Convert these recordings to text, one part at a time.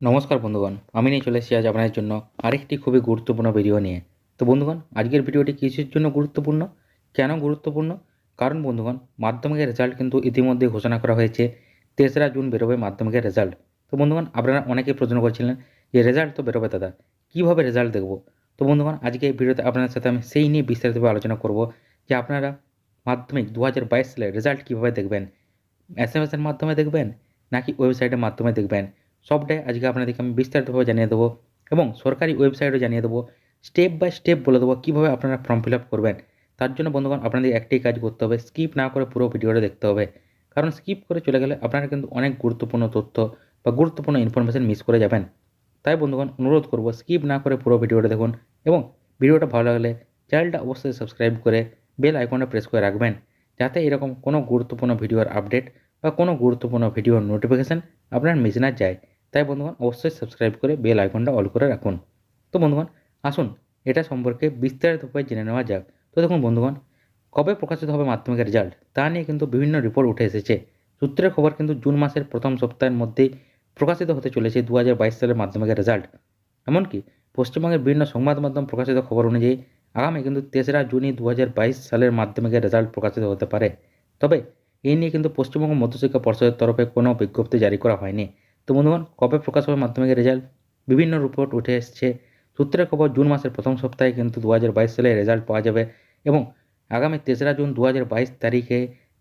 নমস্কার বন্ধুগণ, আমি নিয়ে চলে এসেছি আজ আপনাদের জন্য আরেকটি খুবই গুরুত্বপূর্ণ ভিডিও নিয়ে। তো বন্ধুগণ, আজকের ভিডিওটি কিসের জন্য গুরুত্বপূর্ণ, কেন গুরুত্বপূর্ণ? কারণ বন্ধুগণ, মাধ্যমিকের রেজাল্ট কিন্তু ইতিমধ্যেই ঘোষণা করা হয়েছে। ৩রা জুন বেরোবে মাধ্যমিকের রেজাল্ট। তো বন্ধুগণ, আপনারা অনেকেই প্রশ্ন করছিলেন যে রেজাল্ট তো বেরোবে দাদা, কীভাবে রেজাল্ট দেখব? তো বন্ধুগণ, আজকে এই ভিডিওতে আপনাদের সাথে আমি সেই নিয়ে বিস্তারিতভাবে আলোচনা করব যে আপনারা মাধ্যমিক ২০২২ সালের রেজাল্ট কীভাবে দেখবেন। এসএমএসের মাধ্যমে দেখবেন নাকি ওয়েবসাইটের মাধ্যমে দেখবেন, সবটাই আজকে আপনাদেরকে আমি বিস্তারিতভাবে জানিয়ে দেবো এবং সরকারি ওয়েবসাইটও জানিয়ে দেবো। স্টেপ বাই স্টেপ বলে দেবো কীভাবে আপনারা ফর্ম ফিল আপ করবেন। তার জন্য বন্ধুগণ, আপনাদের একটাই কাজ করতে হবে, স্কিপ না করে পুরো ভিডিওটা দেখতে হবে। কারণ স্কিপ করে চলে গেলে আপনারা কিন্তু অনেক গুরুত্বপূর্ণ তথ্য বা গুরুত্বপূর্ণ ইনফরমেশন মিস করে যাবেন। তাই বন্ধুগণ, অনুরোধ করব স্কিপ না করে পুরো ভিডিওটা দেখুন এবং ভিডিওটা ভালো লাগলে চ্যানেলটা অবশ্যই সাবস্ক্রাইব করে বেল আইকনটা প্রেস করে রাখবেন, যাতে এরকম কোনো গুরুত্বপূর্ণ ভিডিওর আপডেট বা কোনো গুরুত্বপূর্ণ ভিডিওর নোটিফিকেশান আপনার মিস না যায়। তাই বন্ধুগণ, অবশ্যই সাবস্ক্রাইব করে বেল আইকনটা অল করে রাখুন। তো বন্ধুগণ, আসুন এটা সম্পর্কে বিস্তারিতভাবে জেনে নেওয়া যাক। তো দেখুন বন্ধুগণ, কবে প্রকাশিত হবে মাধ্যমিকের রেজাল্ট তা নিয়ে কিন্তু বিভিন্ন রিপোর্ট উঠে এসেছে। সূত্রের খবর কিন্তু জুন মাসের প্রথম সপ্তাহের মধ্যেই প্রকাশিত হতে চলেছে ২০২২ সালের মাধ্যমিকের রেজাল্ট। এমনকি পশ্চিমবঙ্গের বিভিন্ন সংবাদ মাধ্যম প্রকাশিত খবর অনুযায়ী আগামী কিন্তু ৩রা জুনই ২০২২ সালের মাধ্যমিকের রেজাল্ট প্রকাশিত হতে পারে। তবে এই নিয়ে কিন্তু পশ্চিমবঙ্গ মধ্যশিক্ষা পর্ষদের তরফে কোনো বিজ্ঞপ্তি জারি করা হয়নি। তো বন্ধুগণ, কবে প্রকাশ হবে মাধ্যমিকের রেজাল্ট? বিভিন্ন রিপোর্ট উঠে এসছে। সূত্রের খবর জুন মাসের প্রথম সপ্তাহে কিন্তু ২০২২ সালে রেজাল্ট পাওয়া যাবে এবং আগামী ৩রা জুন ২০২২ তারিখে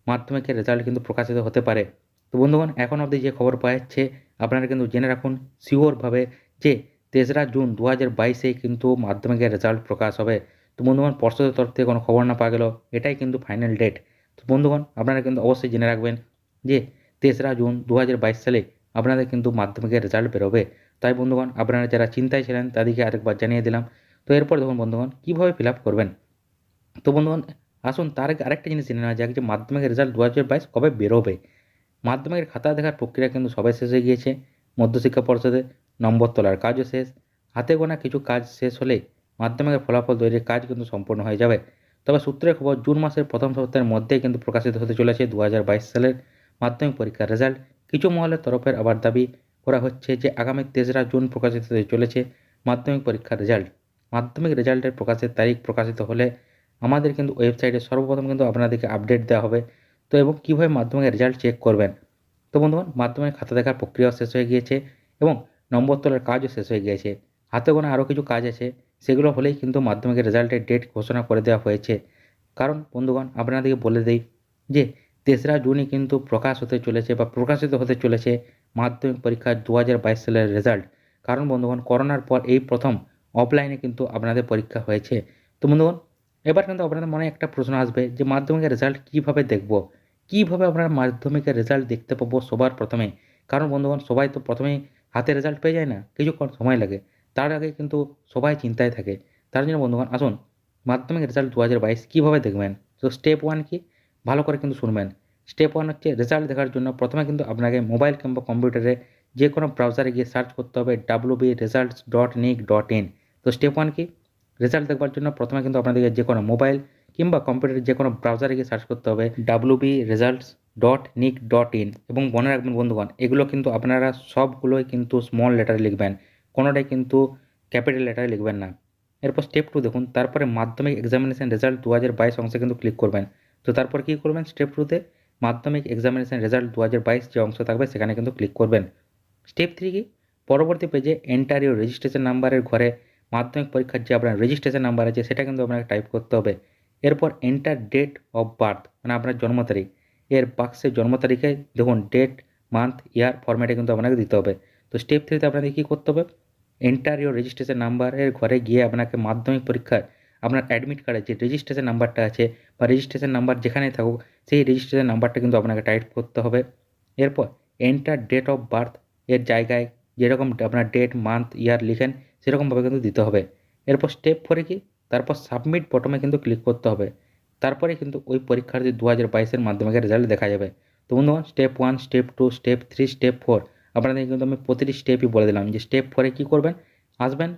মাধ্যমিকের রেজাল্ট কিন্তু প্রকাশিত হতে পারে। তো বন্ধুগণ, এখন অবধি যে খবর পাওয়া যাচ্ছে আপনারা কিন্তু জেনে রাখুন শিওরভাবে যে ৩রা জুন ২০২২ কিন্তু মাধ্যমিকের রেজাল্ট প্রকাশ হবে। তো বন্ধুগণ, পর্ষদের তরফ থেকে কোনো খবর না পাওয়া গেলেও এটাই কিন্তু ফাইনাল ডেট। তো বন্ধুগণ, আপনারা কিন্তু অবশ্যই জেনে রাখবেন যে ৩রা জুন ২০২২ সালে আপনাদের কিন্তু মাধ্যমিকের রেজাল্ট বেরোবে। তাই বন্ধুগণ, আপনারা যারা চিন্তায় ছিলেন তাদেরকে আরেকবার জানিয়ে দিলাম। তো এরপর দেখুন বন্ধুগণ, কীভাবে ফিল আপ করবেন। তো বন্ধুগণ, আসুন তার আগে আরেকটা জিনিস জেনে নেওয়া যাক যে মাধ্যমিকের রেজাল্ট ২০২২ কবে বেরোবে। মাধ্যমিকের খাতা দেখার প্রক্রিয়া কিন্তু সবাই শেষ হয়ে গিয়েছে। মধ্যশিক্ষা পর্ষদে নম্বর তোলার কাজও শেষ। হাতে গোনা কিছু কাজ শেষ হলেই মাধ্যমিকের ফলাফল তৈরির কাজ কিন্তু সম্পূর্ণ হয়ে যাবে। তবে সূত্রের খবর জুন মাসের প্রথম সপ্তাহের মধ্যেই কিন্তু প্রকাশিত হতে চলেছে ২০২২ সালের মাধ্যমিক পরীক্ষার রেজাল্ট। কিছু মহলের তরফের আবার দাবি করা হচ্ছে যে আগামী ৩রা জুন প্রকাশিত হতে চলেছে মাধ্যমিক পরীক্ষার রেজাল্ট। মাধ্যমিক রেজাল্টের প্রকাশের তারিখ প্রকাশিত হলে আমাদের কিন্তু ওয়েবসাইটে সর্বপ্রথম কিন্তু আপনাদেরকে আপডেট দেওয়া হবে। তো এবং কীভাবে মাধ্যমিকের রেজাল্ট চেক করবেন। তো বন্ধুগণ, মাধ্যমিক খাতা দেখার প্রক্রিয়াও শেষ হয়ে গিয়েছে এবং নম্বর তোলার কাজও শেষ হয়ে গিয়েছে। হাতে গোনা আরও কিছু কাজ আছে, সেগুলো হলেই কিন্তু মাধ্যমিকের রেজাল্টের ডেট ঘোষণা করে দেওয়া হয়েছে। কারণ বন্ধুগণ, আপনাদেরকে বলে দেই যে ৩রা জুনই কিন্তু প্রকাশ হতে চলেছে বা প্রকাশিত হতে চলেছে মাধ্যমিক পরীক্ষার ২০২২ সালের রেজাল্ট। কারণ বন্ধুগণ, করোনার পর এই প্রথম অফলাইনে কিন্তু আপনাদের পরীক্ষা হয়েছে। তো বন্ধুগণ, এবার কিন্তু আপনাদের মনে একটা প্রশ্ন আসবে যে মাধ্যমিকের রেজাল্ট কীভাবে দেখব? কীভাবে আমরা মাধ্যমিকের রেজাল্ট দেখতে পাবো সবার প্রথমে? কারণ বন্ধুগণ, সবাই তো প্রথমেই হাতে রেজাল্ট পেয়ে যায় না, কিছুক্ষণ সময় লাগে। তার আগে কিন্তু সবাই চিন্তায় থাকে। তার জন্য বন্ধুগণ, আসুন মাধ্যমিক রেজাল্ট ২০২২ কীভাবে দেখবেন? তো স্টেপ 1 কি? ভালো করে কিন্তু শুনবেন। স্টেপ 1 হচ্ছে রেজাল্ট দেখার জন্য প্রথমে কিন্তু আপনাকে মোবাইল কিংবা কম্পিউটারে যে কোনো ব্রাউজারে গিয়ে সার্চ করতে হবে wbresults.nic.in। তো স্টেপ 1 কি? রেজাল্ট দেখবার জন্য প্রথমে কিন্তু আপনাদেরকে যে কোনো মোবাইল কিংবা কম্পিউটারের যে কোনো ব্রাউজারে গিয়ে সার্চ করতে হবে wbresults.nic.in এবং মনে রাখবেন বন্ধুগণ, এগুলো কিন্তু আপনারা সবগুলোই কিন্তু স্মল লেটারে লিখবেন, কোনোটাই কিন্তু ক্যাপিটাল লেটারে লিখবেন না। এরপর স্টেপ 2 দেখুন, তারপরে মাধ্যমিক এক্সামিনেশন রেজাল্ট ২০২২ অংশে কিন্তু ক্লিক করবেন। তো তারপর কী করবেন স্টেপ 2 তে? মাধ্যমিক এক্সামিনেশন রেজাল্ট ২০২২ যে অংশ থাকবে সেখানে কিন্তু ক্লিক করবেন। স্টেপ 3 কি? পরবর্তী পেজে এন্টার ইউর রেজিস্ট্রেশন নাম্বারের ঘরে মাধ্যমিক পরীক্ষার যে আপনার রেজিস্ট্রেশন নাম্বার আছে সেটা কিন্তু আপনাকে টাইপ করতে হবে। এরপর এন্টার ডেট অফ বার্থ মানে আপনার জন্ম তারিখ। এর বাক্সে জন্ম তারিখে দেখুন ডেট, মান্থ, ইয়ার ফরম্যাটে কিন্তু আপনাকে দিতে হবে। তো স্টেপ 3 তে আপনাদের কী করতে হবে? এন্টার ইউর রেজিস্ট্রেশন নাম্বারের ঘরে গিয়ে আপনাকে মাধ্যমিক পরীক্ষার আপনার অ্যাডমিট কার্ডের যে রেজিস্ট্রেশন নাম্বারটা আছে বা রেজিস্ট্রেশন নাম্বার যেখানেই থাকুক সেই রেজিস্ট্রেশন নাম্বারটা কিন্তু আপনাকে টাইপ করতে হবে। এরপর এন্টার ডেট অফ বার্থ এর জায়গায় যেরকম আপনার ডেট, মান্থ, ইয়ার লিখেন সেরকমভাবে কিন্তু দিতে হবে। এরপর স্টেপ 4 কি? তারপর সাবমিট বটমে কিন্তু ক্লিক করতে হবে। তারপরে কিন্তু ওই পরীক্ষার্থী ২০২২ মাধ্যমিকের রেজাল্ট দেখা যাবে। তো বন্ধুগণ, স্টেপ 1, স্টেপ 2, স্টেপ 3, স্টেপ 4 আপনাদের কিন্তু আমি প্রতিটি স্টেপই বলে দিলাম যে স্টেপ 4 এ কী করবেন? আসবেন,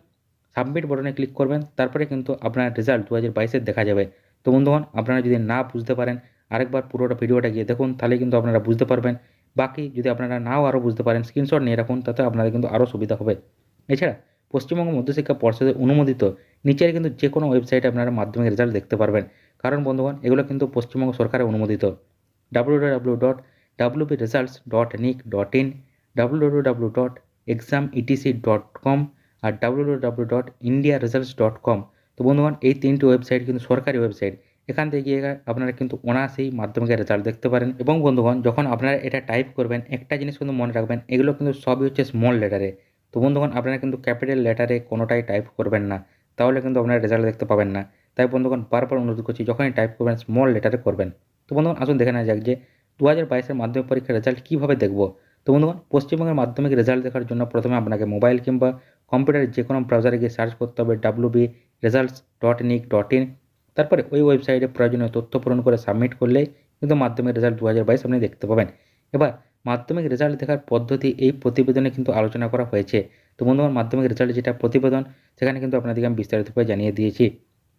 সাবমিট বাটনে ক্লিক করবেন, তারপরে কিন্তু আপনার রেজাল্ট ২০২২ দেখা যাবে। তো বন্ধুগণ, আপনারা যদি না বুঝতে পারেন আরেকবার পুরোটা ভিডিওটা গিয়ে দেখুন, তাহলে কিন্তু আপনারা বুঝতে পারবেন বাকি যদি আপনারা নাও আরও বুঝতে পারেন স্ক্রিনশট নিয়ে রাখুন, তাতে আপনাদের কিন্তু আরও সুবিধা হবে। এছাড়া পশ্চিমবঙ্গ মধ্যশিক্ষা পর্ষদের অনুমোদিত নিচের কিন্তু যে কোনো ওয়েবসাইটে আপনারা মাধ্যমিক রেজাল্ট দেখতে পারবেন, কারণ বন্ধুগণ এগুলো কিন্তু পশ্চিমবঙ্গ সরকারের অনুমোদিত। www.wbresults.nic.in, www.exametc.com আর www.indiaresults.com। তো বন্ধুগণ এই 3টি ওয়েবসাইট কিন্তু সরকারি ওয়েবসাইট। এখান থেকে গিয়ে আপনারা কিন্তু অনায়াসেই মাধ্যমিকের রেজাল্ট দেখতে পারেন। এবং বন্ধুগণ যখন আপনারা এটা টাইপ করবেন, একটা জিনিস কিন্তু মনে রাখবেন, এগুলো কিন্তু সবই হচ্ছে স্মল লেটারে। তো বন্ধুগণ আপনারা কিন্তু ক্যাপিটাল লেটারে কোনোটাই টাইপ করবেন না, তাহলে কিন্তু আপনারা রেজাল্ট দেখতে পাবেন না। তাই বন্ধুগণ বারবার অনুরোধ করছি, যখনই টাইপ করবেন স্মল লেটারে করবেন। তো বন্ধুগণ আসুন দেখে নেওয়া যাক যে 2022-এর মাধ্যমিক পরীক্ষার রেজাল্ট কীভাবে দেখব। তো বন্ধুগণ পশ্চিমবঙ্গের মাধ্যমিক রেজাল্ট দেখার জন্য প্রথমে আপনাকে মোবাইল কিংবা কম্পিউটারের যে কোনো ব্রাউজারে গিয়ে সার্চ করতে হবে wbresults.nic.in। তারপরে ওই ওয়েবসাইটে প্রয়োজনীয় তথ্য পূরণ করে সাবমিট করলেই কিন্তু মাধ্যমিক রেজাল্ট 2022 আপনি দেখতে পাবেন। এবার মাধ্যমিক রেজাল্ট দেখার পদ্ধতি এই প্রতিবেদনে কিন্তু আলোচনা করা হয়েছে। তো বন্ধুগণ মাধ্যমিক রেজাল্ট যেটা প্রতিবেদন, সেখানে কিন্তু আপনাদেরকে আমি বিস্তারিতভাবে জানিয়ে দিয়েছি।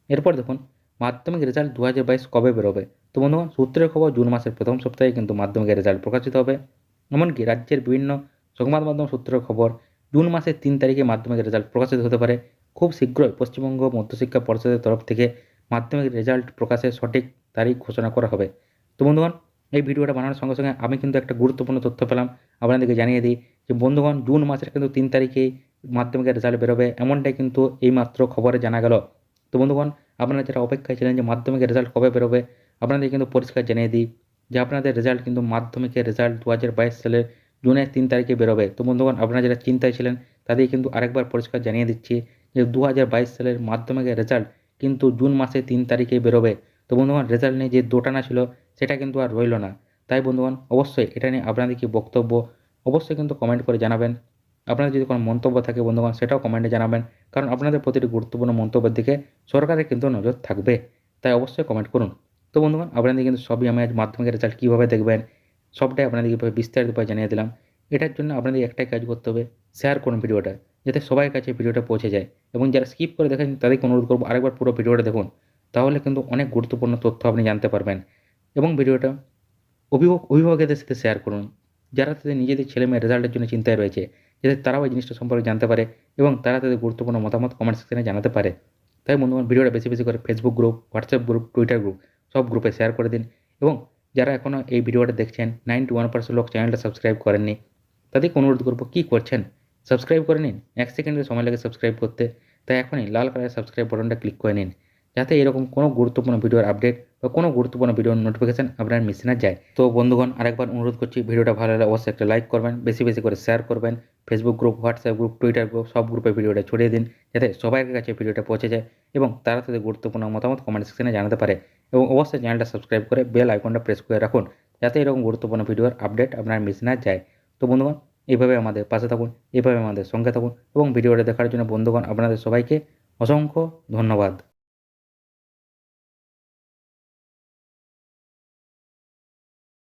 এরপর দেখুন মাধ্যমিক রেজাল্ট 2022 কবে বেরোবে। তো বন্ধুগণ সূত্রের খবর জুন মাসের প্রথম সপ্তাহে কিন্তু মাধ্যমিকের রেজাল্ট প্রকাশিত হবে। এমনকি রাজ্যের বিভিন্ন সংবাদ মাধ্যম সূত্রের খবর জুন মাসের 3 তারিখে মাধ্যমিকের রেজাল্ট প্রকাশিত হতে পারে। খুব শীঘ্রই পশ্চিমবঙ্গ মধ্যশিক্ষা পর্ষদের তরফ থেকে মাধ্যমিক রেজাল্ট প্রকাশের সঠিক তারিখ ঘোষণা করা হবে। তো বন্ধুগণ এই ভিডিওটা বানানোর সঙ্গে সঙ্গে আমি কিন্তু একটা গুরুত্বপূর্ণ তথ্য পেলাম, আপনাদেরকে জানিয়ে দিই যে বন্ধুগণ জুন মাসের কিন্তু 3 তারিখেই মাধ্যমিকের রেজাল্ট বেরোবে, এমনটাই কিন্তু এইমাত্র খবরে জানা গেল। তো বন্ধুগণ আপনারা যারা অপেক্ষায় ছিলেন যে মাধ্যমিকের রেজাল্ট কবে বেরোবে, আপনাদের কিন্তু পরিষ্কার জানিয়ে দিই যে আপনাদের রেজাল্ট কিন্তু মাধ্যমিকের রেজাল্ট 2022 সালের জুনের 3 তারিখে বেরোবে। তো বন্ধুগণ আপনারা যারা চিন্তায় ছিলেন তাদের কিন্তু আরেকবার পরিষ্কার জানিয়ে দিচ্ছি যে 2022 সালের মাধ্যমিকের রেজাল্ট কিন্তু জুন মাসের 3 তারিখেই বেরোবে। তো বন্ধুগণ রেজাল্ট নিয়ে যে দোটানা ছিল সেটা কিন্তু আর রইল না। তাই বন্ধুগণ অবশ্যই এটা নিয়ে আপনাদের কি বক্তব্য অবশ্যই কিন্তু কমেন্ট করে জানাবেন। আপনাদের যদি কোনো মন্তব্য থাকে বন্ধুগণ সেটাও কমেন্টে জানাবেন, কারণ আপনাদের প্রতিটি গুরুত্বপূর্ণ মন্তব্যের দিকে সরকারের কিন্তু নজর থাকবে। তাই অবশ্যই কমেন্ট করুন। তো বন্ধুগণ আপনাদের কিন্তু সবই আমি আজ মাধ্যমিকের রেজাল্ট কীভাবে দেখবেন সবটাই আপনাদেরকে বিস্তারিতভাবে জানিয়ে দিলাম। এটার জন্য আপনাদের একটাই কাজ করতে হবে, শেয়ার করুন ভিডিওটা, যাতে সবার কাছে ভিডিওটা পৌঁছে যায়। এবং যারা স্কিপ করে দেখেন তাদেরকে অনুরোধ করবো আরেকবার পুরো ভিডিওটা দেখুন, তাহলে কিন্তু অনেক গুরুত্বপূর্ণ তথ্য আপনি জানতে পারবেন। এবং ভিডিওটা অভিভাবকদের সাথে শেয়ার করুন, যারা তাদের নিজেদের ছেলেমেয়ের রেজাল্টের জন্য চিন্তায় রয়েছে, যাতে তারাও এই জিনিসটা সম্পর্কে জানতে পারে এবং তারা তাদের গুরুত্বপূর্ণ মতামত কমেন্ট সেকশনে জানাতে পারে। তাই বন্ধুগণ ভিডিওটা বেশি বেশি করে Facebook group, WhatsApp group, Twitter group সব গ্রুপে শেয়ার করে দিন। এবং যারা এখনও এই ভিডিওটা দেখছেন 91% লোক চ্যানেলটা সাবস্ক্রাইব করেননি, তাদেরকে অনুরোধ করবো কী করছেন, সাবস্ক্রাইব করে নিন। 1 সেকেন্ডের সময় লাগে সাবস্ক্রাইব করতে, তাই এখনই লাল কালারের সাবস্ক্রাইব বাটনটা ক্লিক করে নিন, যাতে এরকম কোনো গুরুত্বপূর্ণ ভিডিওর আপডেট বা কোনো গুরুত্বপূর্ণ ভিডিওর নোটিফিকেশন আপনার মিস না যায়। তো বন্ধুগণ আরেকবার অনুরোধ করছি, ভিডিওটা ভালো লাগলে অবশ্যই একটা লাইক করবেন, বেশি বেশি করে শেয়ার করবেন। Facebook group, WhatsApp group, Twitter group সব গ্রুপে ভিডিওটা ছড়িয়ে দিন, যাতে সবার কাছে ভিডিওটা পৌঁছে যায় এবং তারা তাদের গুরুত্বপূর্ণ মতামত কমেন্ট সেকশনে জানাতে পারে। এবং অবশ্যই চ্যানেলটা সাবস্ক্রাইব করে বেল আইকনটা প্রেস করে রাখুন, যাতে এরকম গুরুত্বপূর্ণ ভিডিওর আপডেট আপনার মিস না যায়। তো বন্ধুগণ এইভাবে আমাদের পাশে থাকুন, এইভাবে আমাদের সঙ্গে থাকুন এবং ভিডিওটা দেখার জন্য বন্ধুগণ আপনাদের সবাইকে অসংখ্য ধন্যবাদ।